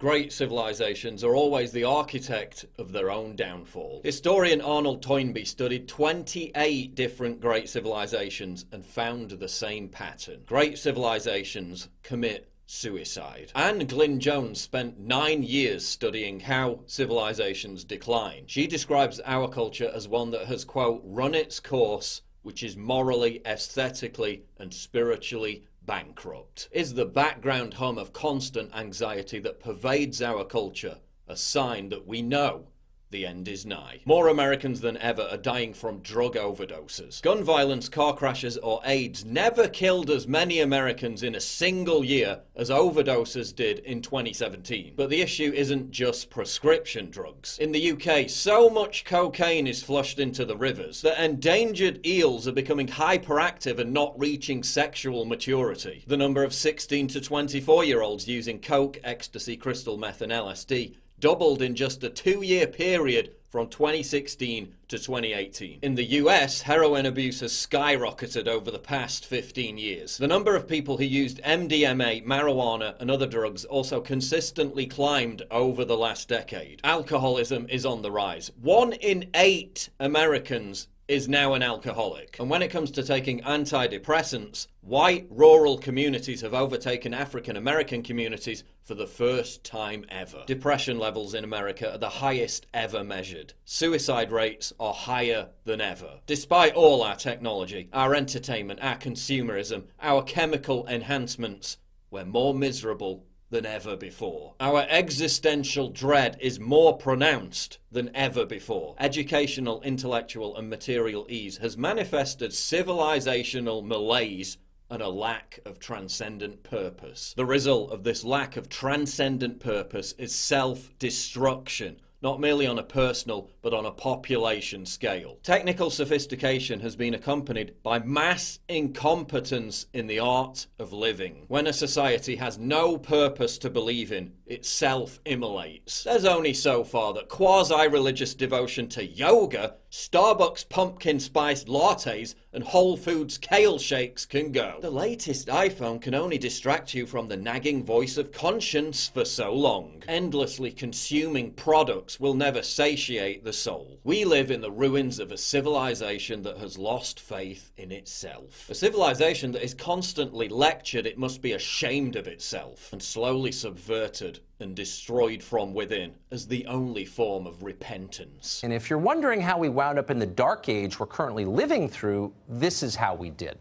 Great civilizations are always the architect of their own downfall. Historian Arnold Toynbee studied 28 different great civilizations and found the same pattern. Great civilizations commit suicide. Anne Glyn Jones spent 9 years studying how civilizations decline. She describes our culture as one that has, quote, run its course, which is morally, aesthetically, and spiritually bankrupt. Is the background hum of constant anxiety that pervades our culture a sign that we know the end is nigh? More Americans than ever are dying from drug overdoses. Gun violence, car crashes, or AIDS never killed as many Americans in a single year as overdoses did in 2017. But the issue isn't just prescription drugs. In the UK, so much cocaine is flushed into the rivers that endangered eels are becoming hyperactive and not reaching sexual maturity. The number of 16 to 24-year-olds using coke, ecstasy, crystal meth, and LSD doubled in just a 2-year period from 2016 to 2018. In the US, heroin abuse has skyrocketed over the past 15 years. The number of people who used MDMA, marijuana, and other drugs also consistently climbed over the last decade. Alcoholism is on the rise. 1 in 8 Americans is now an alcoholic. And when it comes to taking antidepressants, white rural communities have overtaken African American communities for the first time ever. Depression levels in America are the highest ever measured. Suicide rates are higher than ever. Despite all our technology, our entertainment, our consumerism, our chemical enhancements, we're more miserable than ever before. Our existential dread is more pronounced than ever before. Educational, intellectual, and material ease has manifested civilizational malaise and a lack of transcendent purpose. The result of this lack of transcendent purpose is self-destruction, not merely on a personal, but on a population scale. Technical sophistication has been accompanied by mass incompetence in the art of living. When a society has no purpose to believe in, it self-immolates. There's only so far that quasi-religious devotion to yoga, Starbucks pumpkin-spiced lattes, and Whole Foods kale shakes can go. The latest iPhone can only distract you from the nagging voice of conscience for so long. Endlessly consuming products will never satiate the soul. We live in the ruins of a civilization that has lost faith in itself. A civilization that is constantly lectured it must be ashamed of itself and slowly subverted and destroyed from within as the only form of repentance. And if you're wondering how we wound up in the dark age we're currently living through, this is how we did.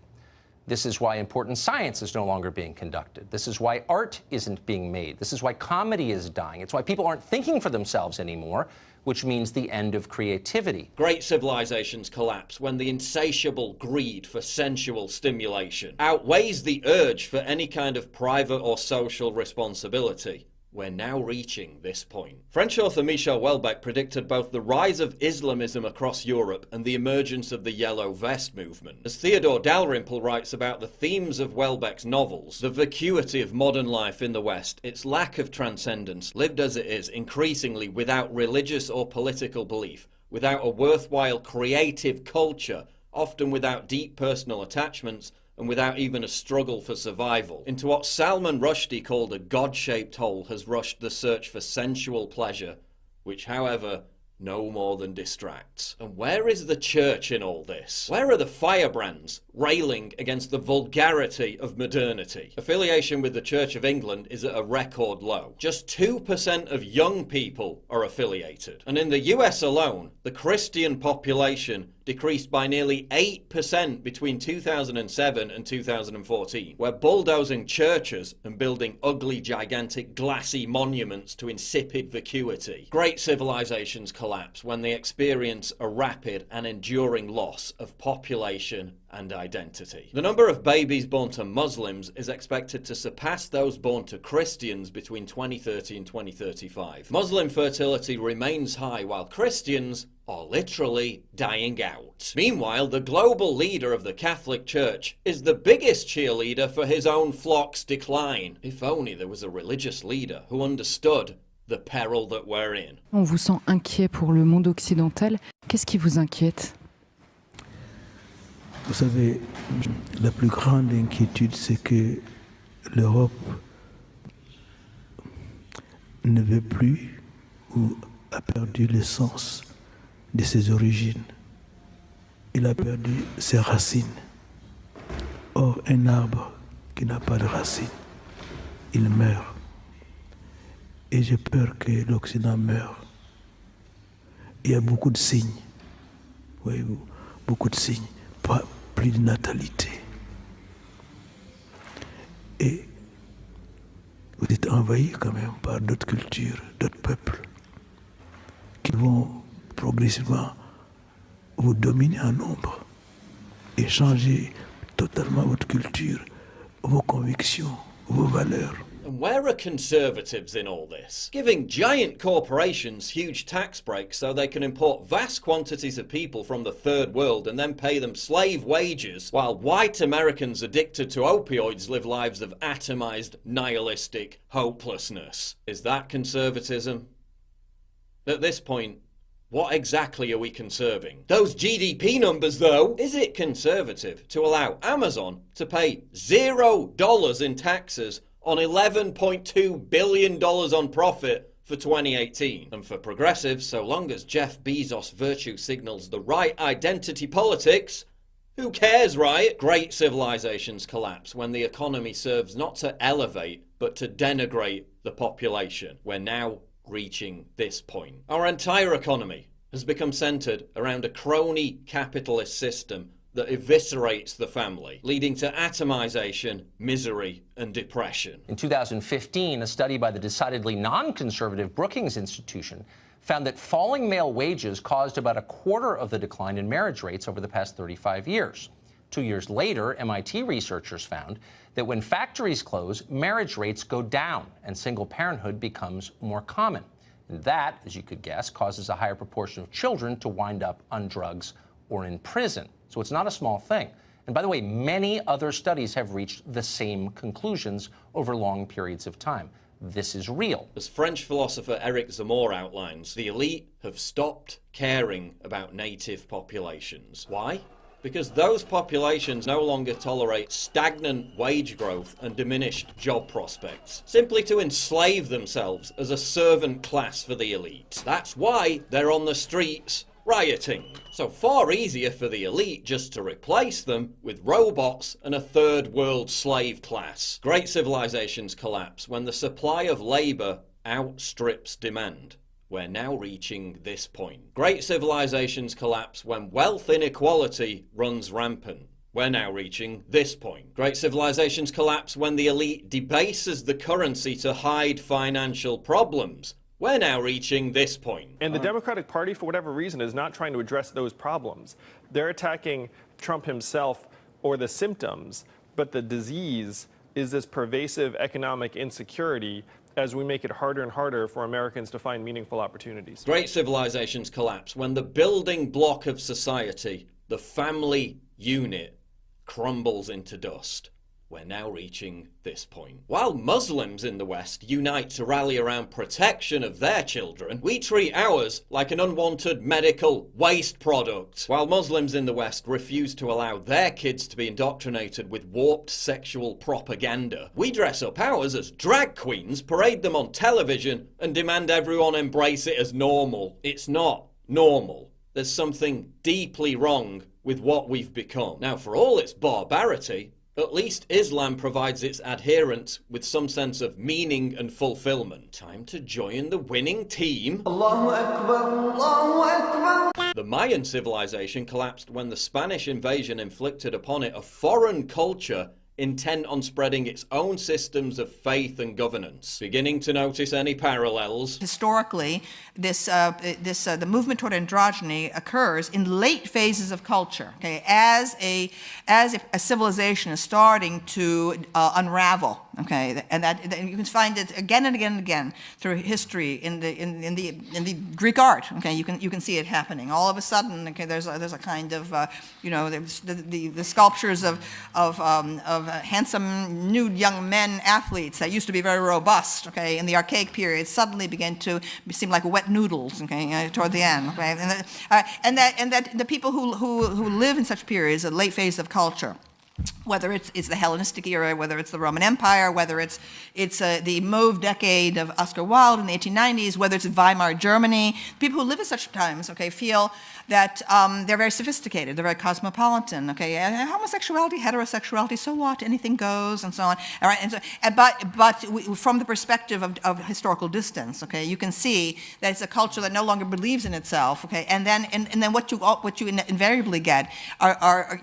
This is why important science is no longer being conducted. This is why art isn't being made. This is why comedy is dying. It's why people aren't thinking for themselves anymore, which means the end of creativity. Great civilizations collapse when the insatiable greed for sensual stimulation outweighs the urge for any kind of private or social responsibility. We're now reaching this point. French author Michel Houellebecq predicted both the rise of Islamism across Europe and the emergence of the Yellow Vest movement. As Theodore Dalrymple writes about the themes of Houellebecq's novels, the vacuity of modern life in the West, its lack of transcendence, lived as it is, increasingly without religious or political belief, without a worthwhile creative culture, often without deep personal attachments, and without even a struggle for survival. Into what Salman Rushdie called a God-shaped hole has rushed the search for sensual pleasure, which, however, no more than distracts. And where is the church in all this? Where are the firebrands railing against the vulgarity of modernity? Affiliation with the Church of England is at a record low. Just 2% of young people are affiliated. And in the US alone, the Christian population decreased by nearly 8% between 2007 and 2014. We're bulldozing churches and building ugly, gigantic, glassy monuments to insipid vacuity. Great civilizations collapse when they experience a rapid and enduring loss of population and identity. The number of babies born to Muslims is expected to surpass those born to Christians between 2030 and 2035. Muslim fertility remains high while Christians are literally dying out. Meanwhile, the global leader of the Catholic Church is the biggest cheerleader for his own flock's decline. If only there was a religious leader who understood the peril that we're in. On vous sent inquiet pour le monde occidental. Qu'est-ce qui vous inquiète? Vous savez, la plus grande inquiétude, c'est que l'Europe ne veut plus ou a perdu le sens de ses origines. Il a perdu ses racines. Or, un arbre qui n'a pas de racines, il meurt. Et j'ai peur que l'Occident meure. Il y a beaucoup de signes. Voyez-vous, beaucoup de signes. Pas plus de natalité. Et vous êtes envahi quand même par d'autres cultures, d'autres peuples qui vont progressivement vous dominer en nombre et changer totalement votre culture, vos convictions, vos valeurs. And where are conservatives in all this? Giving giant corporations huge tax breaks so they can import vast quantities of people from the third world and then pay them slave wages, while white Americans addicted to opioids live lives of atomized, nihilistic hopelessness. Is that conservatism? At this point, what exactly are we conserving? Those GDP numbers, though. Is it conservative to allow Amazon to pay $0 in taxes on $11.2 billion on profit for 2018? And for progressives, so long as Jeff Bezos' virtue signals the right identity politics, who cares, right? Great civilizations collapse when the economy serves not to elevate, but to denigrate the population. We're now reaching this point. Our entire economy has become centered around a crony capitalist system that eviscerates the family, leading to atomization, misery, and depression. In 2015, a study by the decidedly non-conservative Brookings Institution found that falling male wages caused about a quarter of the decline in marriage rates over the past 35 years. 2 years later, MIT researchers found that when factories close, marriage rates go down and single parenthood becomes more common. And that, as you could guess, causes a higher proportion of children to wind up on drugs or in prison. So it's not a small thing. And by the way, many other studies have reached the same conclusions over long periods of time. This is real. As French philosopher Eric Zemmour outlines, the elite have stopped caring about native populations. Why? Because those populations no longer tolerate stagnant wage growth and diminished job prospects, simply to enslave themselves as a servant class for the elite. That's why they're on the streets rioting. So far easier for the elite just to replace them with robots and a third world slave class. Great civilizations collapse when the supply of labor outstrips demand. We're now reaching this point. Great civilizations collapse when wealth inequality runs rampant. We're now reaching this point. Great civilizations collapse when the elite debases the currency to hide financial problems. We're now reaching this point. And the Democratic Party, for whatever reason, is not trying to address those problems. They're attacking Trump himself or the symptoms, but the disease is this pervasive economic insecurity as we make it harder and harder for Americans to find meaningful opportunities. Great civilizations collapse when the building block of society, the family unit, crumbles into dust. We're now reaching this point. While Muslims in the West unite to rally around protection of their children, we treat ours like an unwanted medical waste product. While Muslims in the West refuse to allow their kids to be indoctrinated with warped sexual propaganda, we dress up ours as drag queens, parade them on television, and demand everyone embrace it as normal. It's not normal. There's something deeply wrong with what we've become. Now, for all its barbarity, at least Islam provides its adherents with some sense of meaning and fulfillment. Time to join the winning team. Allahu Akbar, Allahu Akbar. The Mayan civilization collapsed when the Spanish invasion inflicted upon it a foreign culture intent on spreading its own systems of faith and governance. Beginning to notice any parallels? Historically, the movement toward androgyny occurs in late phases of culture. Okay, as a civilization is starting to unravel. Okay, and that you can find it again and again and again through history in the Greek art. Okay, you can see it happening. All of a sudden, okay, there's a kind of the sculptures of handsome nude young men athletes that used to be very robust. Okay, in the archaic period, suddenly began to seem like wet noodles. Okay, toward the end. Okay, and that the people who live in such periods, a late phase of culture, whether it's the Hellenistic era, whether it's the Roman Empire, whether it's the Mauve decade of Oscar Wilde in the 1890s, whether it's Weimar Germany. People who live at such times, okay, feel that they're very sophisticated, they're very cosmopolitan, okay, and homosexuality, heterosexuality, so what, anything goes, and so on. All right, and so, from the perspective of historical distance, okay, you can see that it's a culture that no longer believes in itself, okay, and then what you invariably get are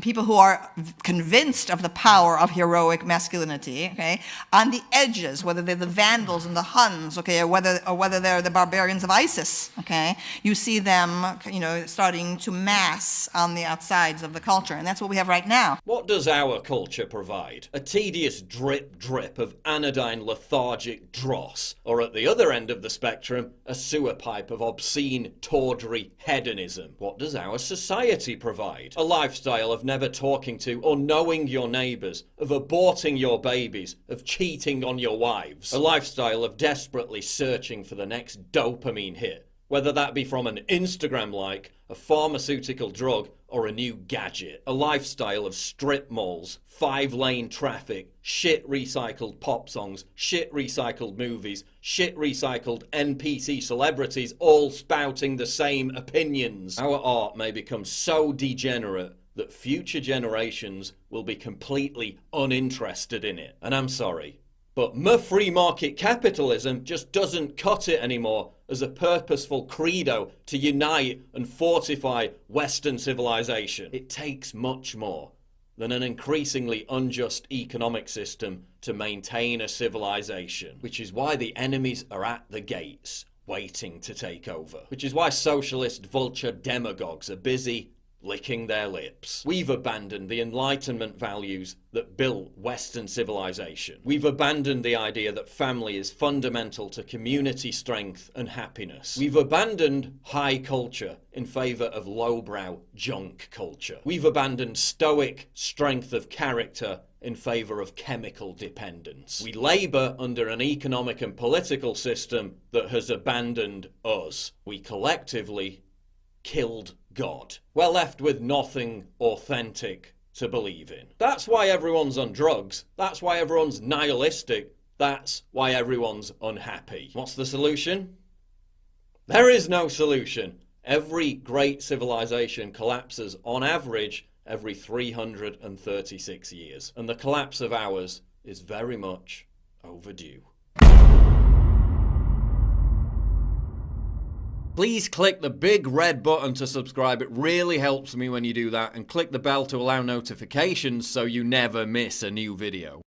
people who are convinced of the power of heroic masculinity, okay, on the edges, whether they're the Vandals and the Huns, okay, or whether they're the barbarians of ISIS, okay, you see them, starting to mass on the outsides of the culture, and that's what we have right now. What does our culture provide? A tedious drip of anodyne lethargic dross, or at the other end of the spectrum, a sewer pipe of obscene, tawdry hedonism. What does our society provide? A lifestyle of never talking to or knowing your neighbours, of aborting your babies, of cheating on your wives. A lifestyle of desperately searching for the next dopamine hit, whether that be from an Instagram like, a pharmaceutical drug, or a new gadget. A lifestyle of strip malls, 5-lane traffic, shit recycled pop songs, shit recycled movies, shit recycled NPC celebrities, all spouting the same opinions. Our art may become so degenerate that future generations will be completely uninterested in it. And I'm sorry, but free market capitalism just doesn't cut it anymore as a purposeful credo to unite and fortify Western civilization. It takes much more than an increasingly unjust economic system to maintain a civilization, which is why the enemies are at the gates, waiting to take over. Which is why socialist vulture demagogues are busy licking their lips. We've abandoned the Enlightenment values that built Western civilization. We've abandoned the idea that family is fundamental to community strength and happiness. We've abandoned high culture in favour of lowbrow junk culture. We've abandoned stoic strength of character in favour of chemical dependence. We labour under an economic and political system that has abandoned us. We collectively killed God. We're left with nothing authentic to believe in. That's why everyone's on drugs. That's why everyone's nihilistic. That's why everyone's unhappy. What's the solution? There is no solution. Every great civilization collapses on average every 336 years. And the collapse of ours is very much overdue. Please click the big red button to subscribe. It really helps me when you do that. And click the bell to allow notifications so you never miss a new video.